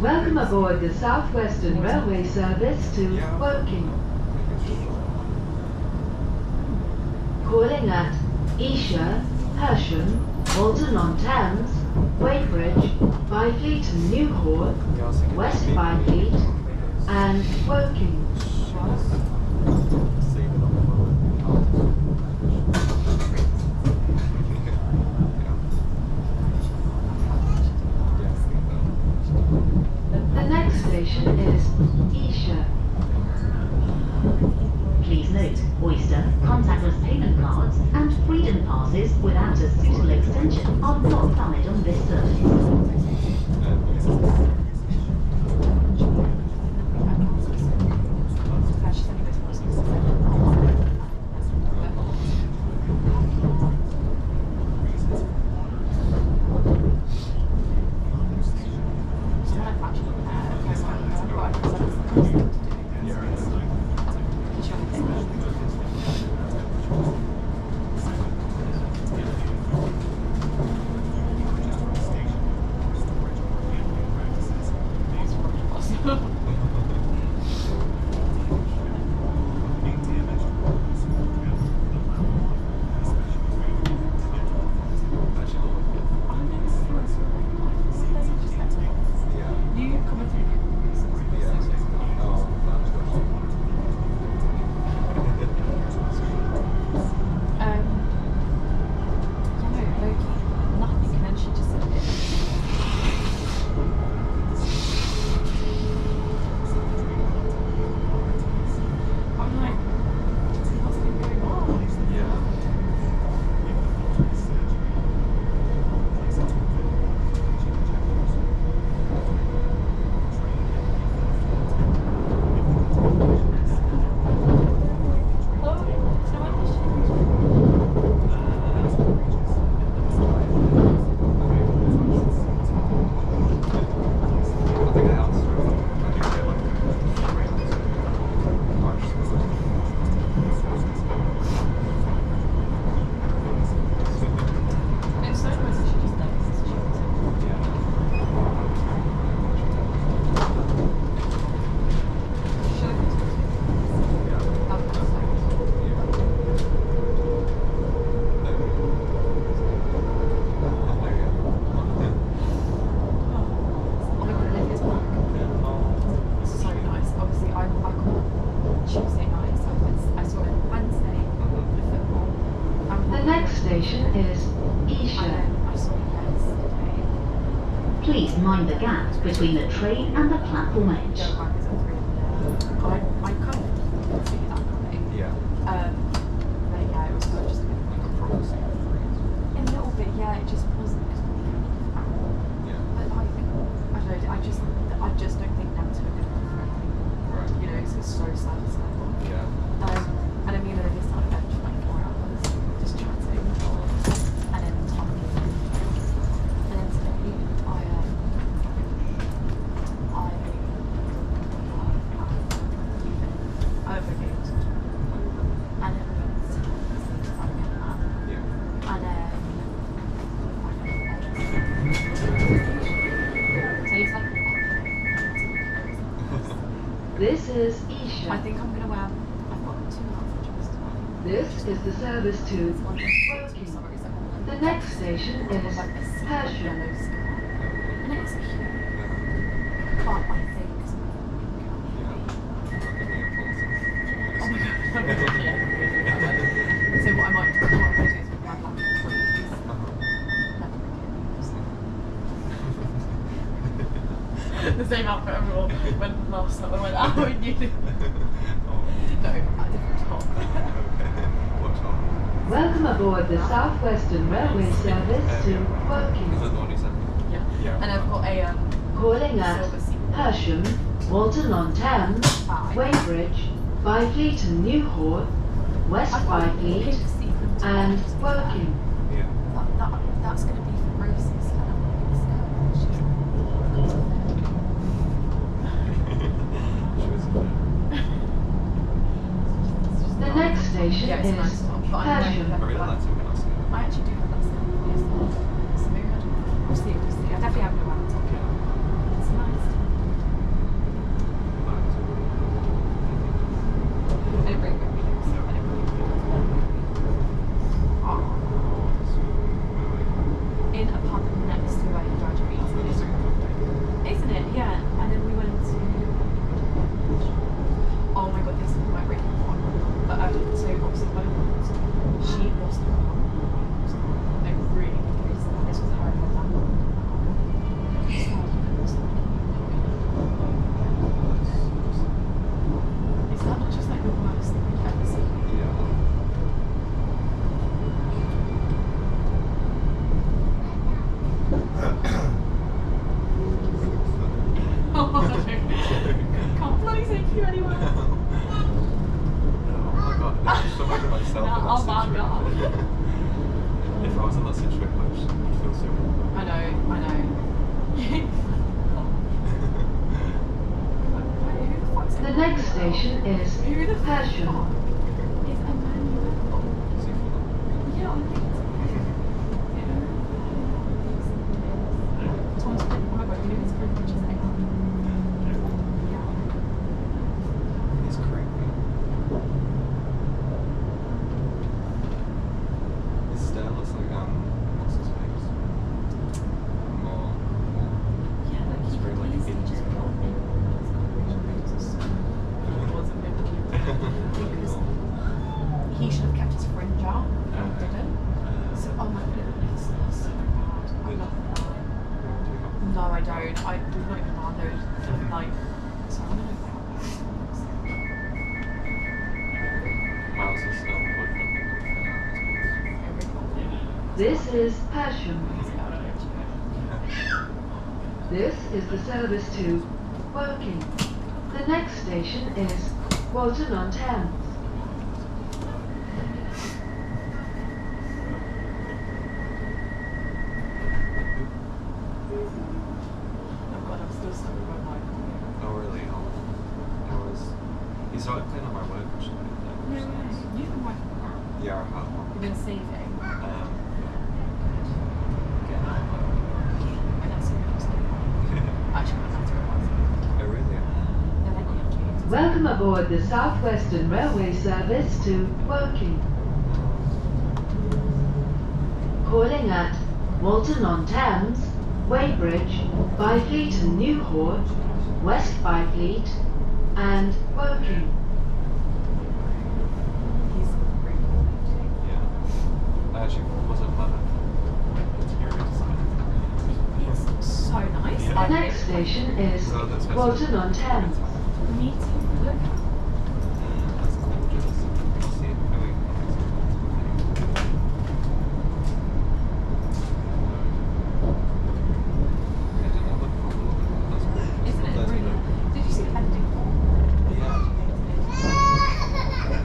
Welcome aboard the South Western Railway service to Woking. Calling at Esher, Hersham, Walton-On-Thames, Weybridge, Byfleet and Newport, West Byfleet, and Woking. The next station is Esher. Please note, Oyster, contactless payment cards, and Freedom passes without a suitable extension are not valid on this service. Please mind the gap between the train and the platform edge. I kind of see that coming. Yeah. But yeah, it was kind of just a bit like a promising freeze. a little bit, yeah, it just wasn't. Yeah. But like, I don't know, I just don't think that's good enough for anything. Right. You know, it's so sad to say. Yeah. And I mean, this time I spent 24 hours just chatting, and then talking, and then today I overgate, and then we went to that, Yeah. and then so he's like, This is Esher. I think I'm gonna wear. I've got 2 outfits. This is the service to Woking. The next station is Hersham. And it's cute. But I think oh my god. So what I might do is with my black freeze. The same outfit I wore when last time I went out with you. No, a different top. What top? Welcome aboard the South Western Railway service to Is that Woking. the one you said? Yeah. Yeah. And I've got a Calling at silver sequin. Hersham, Walton-On-Thames, Weybridge, Byfleet and Newport, West Byfleet, and Woking. Yeah. That's going to be for Rose's. The next station Yeah, it's a is nice one, but I Hersham. I really like it when I see it. I actually do have that stuff. Yes. So maybe we'll see. I definitely have no one. It's nice. Oh my situation. god. If I was in that situation, I would feel so I know. Who the fuck's The next station is Hersham. Is Emmanuel? Yeah, I think so. Tom's oh my god, you know his friend which is like yeah. He's creepy. His style looks like what's his face? More. Yeah, like It's very like he's Indian. just he should have kept his fringe out and didn't. So oh my goodness, that's so bad. I love that. No, I don't. I do not even mind those like so I don't know. Miles is still boyfriend. This is Hersham. This is the service to Woking. The next station is Walton-On-Thames. Oh god, I'm still stuck with my mic. Oh really? He started playing on my work actually. No way. You've been working on that. Yeah, I have one. You've been saving. Getting out of my And that's super exciting. Actually, that's what it was. Oh really? They're like, yeah, Welcome aboard the Southwestern Railway service to Woking. Calling at Walton-On-Thames, Weybridge, Byfleet and Newport, West Byfleet, and Woking. he's really good. Yeah. I actually wasn't planning interior design. It's so nice. Yeah. The I next station is So that's Walton-On-Thames. need to look at. That's gorgeous. See it going. I didn't have a problem with that. That's gorgeous. Isn't it That's really? good. Did you see the ending? Yeah.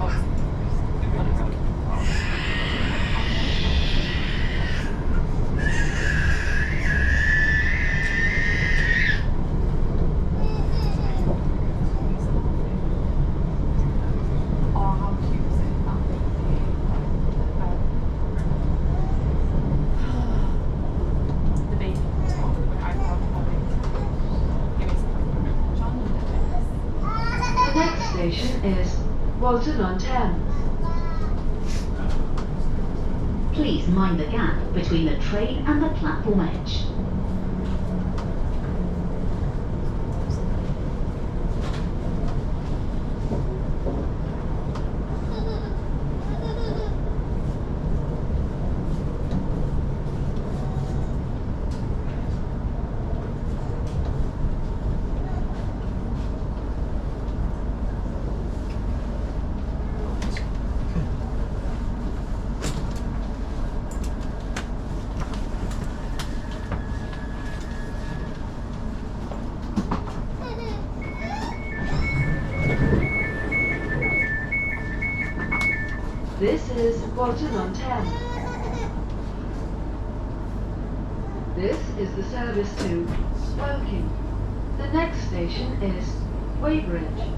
Oh, it's It made me kind of oh, how cute is it? That baby. The baby on top when I found it. It was John Lewis. The next station is Walton-On-Thames. Please mind the gap between the train and the platform edge. This is Walton-On-Thames. This is the service to Woking. The next station is Weybridge.